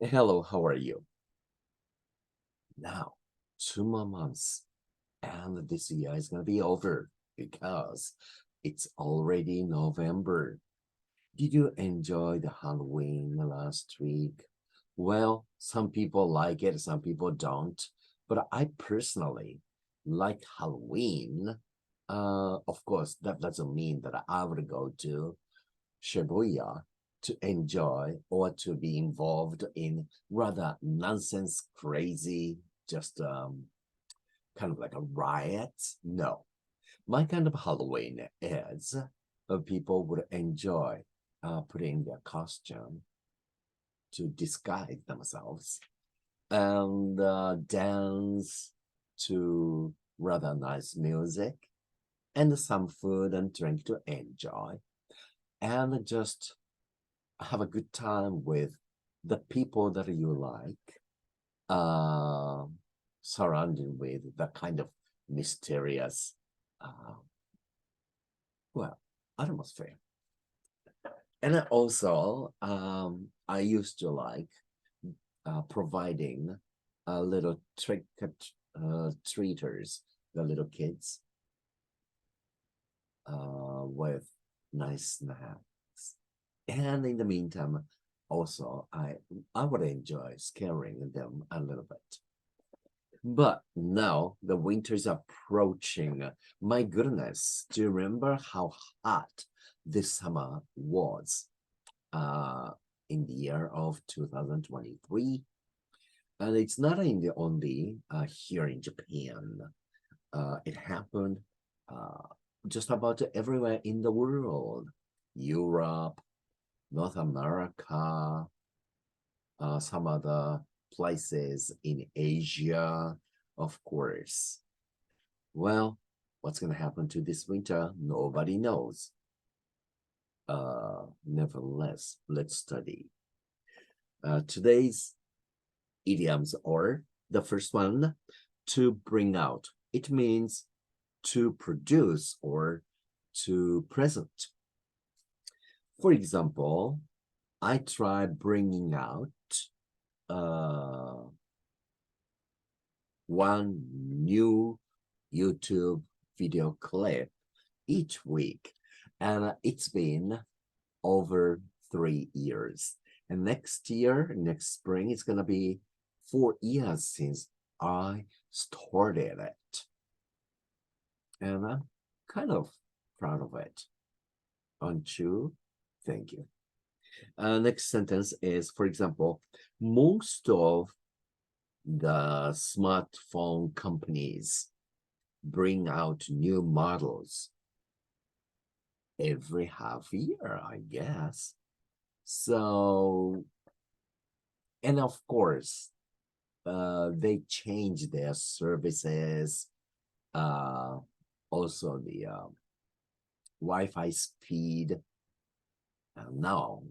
Hello, how are you? Now, 2 more months, and this year is gonna be over because it's already November. Did you enjoy the Halloween last week? Well, some people like it, some people don't, but I personally like Halloween. Of course, that doesn't mean that I would go to Shibuya to enjoy or to be involved in rather nonsense, crazy, just kind of like a riot. No, my kind of Halloween is people would enjoy putting their costume to disguise themselves and dance to rather nice music and some food and drink to enjoy and just have a good time with the people that you like, surrounded with the kind of mysterious, uh, well, atmosphere. And also, I used to like providing a little treaters, the little kids, with nice snacks. And in the meantime, also I would enjoy scaring them a little bit. But now the winter is approaching. My goodness, do you remember how hot this summer was in the year of 2023? And it's not only here in Japan. It happened just about everywhere in the world. Europe, North America, some other places in Asia, of course. Well, what's going to happen to this winter? Nobody knows. Nevertheless, let's study. Today's idioms are the first one, to bring out. It means to produce or to present. For example, I try bringing out one new YouTube video clip each week, and it's been over 3 years. And next year, next spring, it's gonna be 4 years since I started it, and I'm kind of proud of it. Aren't you? Thank you. Next sentence is, for example, most of the smartphone companies bring out new models every half year, I guess. So, and of course, they change their services, also the Wi-Fi speed. Now,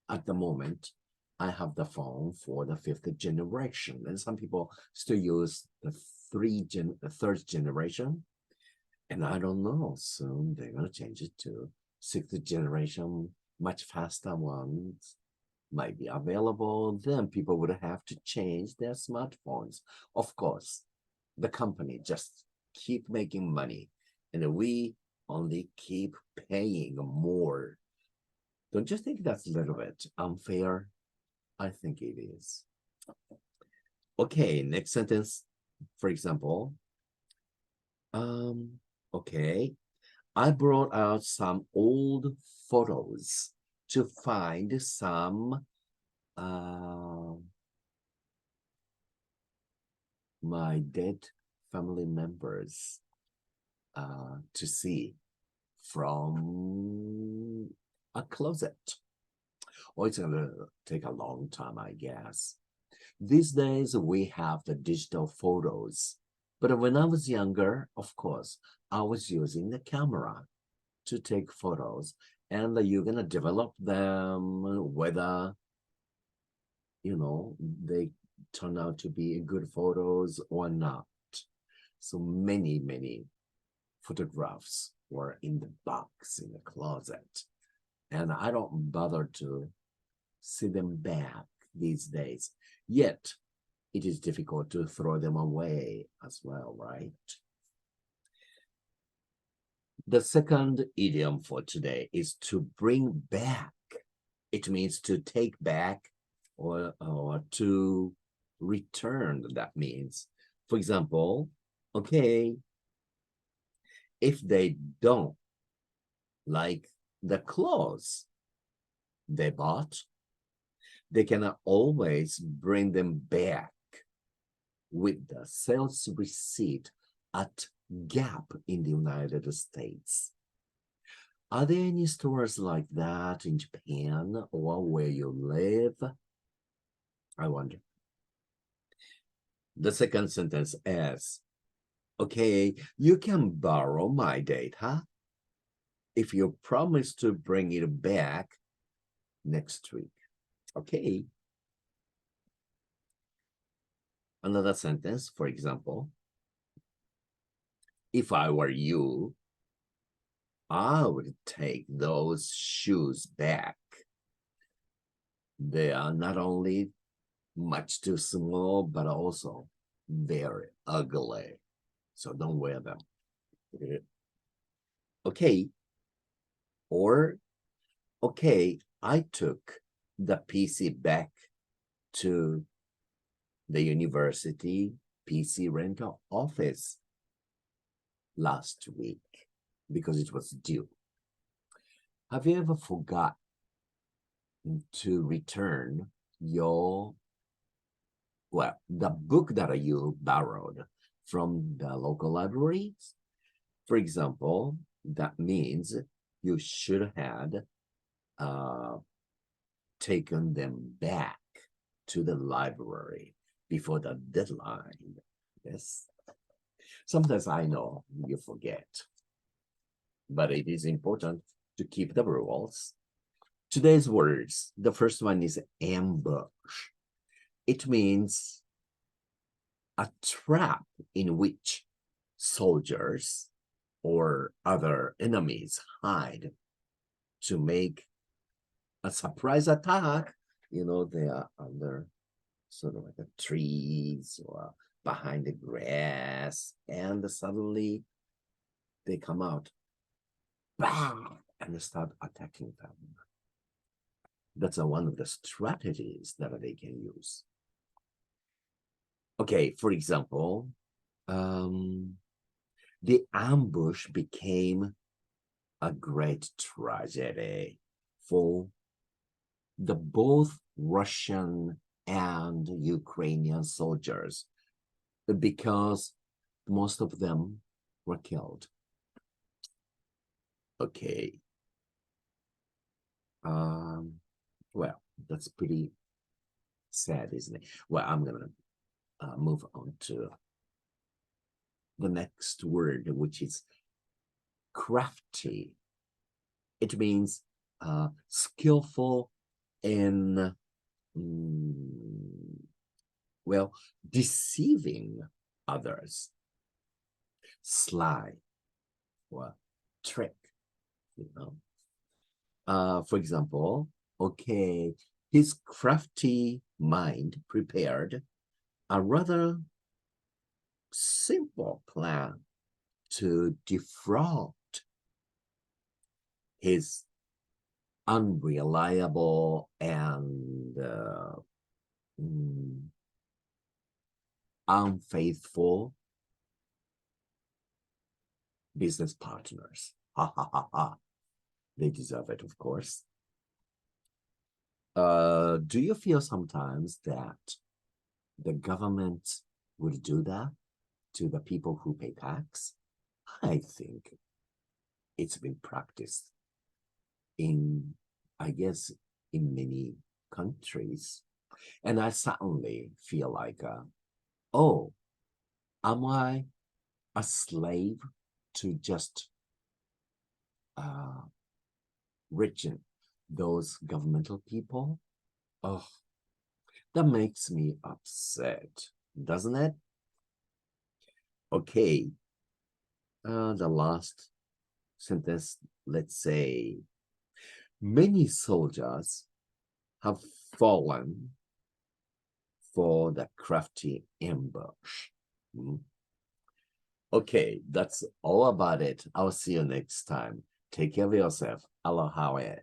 at the moment, I have the phone for the 5th generation, and some people still use the third generation. And I don't know, soon they're gonna change it to 6th generation, much faster ones might be available. Then people would have to change their smartphones. Of course, the company just keep making money, and we only keep paying more. Don't you think that's a little bit unfair? I think it is. Okay, next sentence. For example, okay, I brought out some old photos to find some my dead family members to see from a closet. Or it's gonna take a long time, I guess. These days we have the digital photos, but when I was younger, of course, I was using the camera to take photos, and you're gonna develop them whether they turn out to be good photos or not. So many photographs were in the box in the closet, and I don't bother to see them back these days. Yet, it is difficult to throw them away as well, right? The second idiom for today is to bring back. It means to take back or to return, that means. For example, okay, if they don't like the clothes they bought, they can always bring them back with the sales receipt at Gap in the United States. Are there any stores like that in Japan or where you live? I wonder. The second sentence is, okay, you can borrow my data if you promise to bring it back next week. Okay. Another sentence, for example, if I were you, I would take those shoes back. They are not only much too small, but also very ugly. So don't wear them. Okay. Or, okay, I took the PC back to the university PC rental office last week because it was due. Have you ever forgot to return your, well, the book that you borrowed from the local library? For example, that means you should have taken them back to the library before the deadline. Yes. Sometimes I know you forget, but it is important to keep the rules. Today's words, the first one is ambush. It means a trap in which soldiers or other enemies hide to make a surprise attack. You know, they are under sort of like the trees or behind the grass, and suddenly they come out, bang, and start attacking them. That's one of the strategies that they can use. Okay, for example, the ambush became a great tragedy for the both Russian and Ukrainian soldiers because most of them were killed. Okay. Well, that's pretty sad, isn't it? Well, I'm gonna move on to the next word, which is crafty. It means skillful in, well, deceiving others, sly, or trick, you know. For example, okay, his crafty mind prepared a rather simple plan to defraud his unreliable and unfaithful business partners. Ha ha ha ha. They deserve it, of course. Do you feel sometimes that the government would do that to the people who pay tax? I think it's been practiced in, I guess, in many countries. And I suddenly feel like, oh, am I a slave to just reaching those governmental people? Oh, that makes me upset, doesn't it? Okay, the last sentence, let's say, many soldiers have fallen for the crafty ambush. Okay, that's all about it. I'll see you next time. Take care of yourself. Aloha.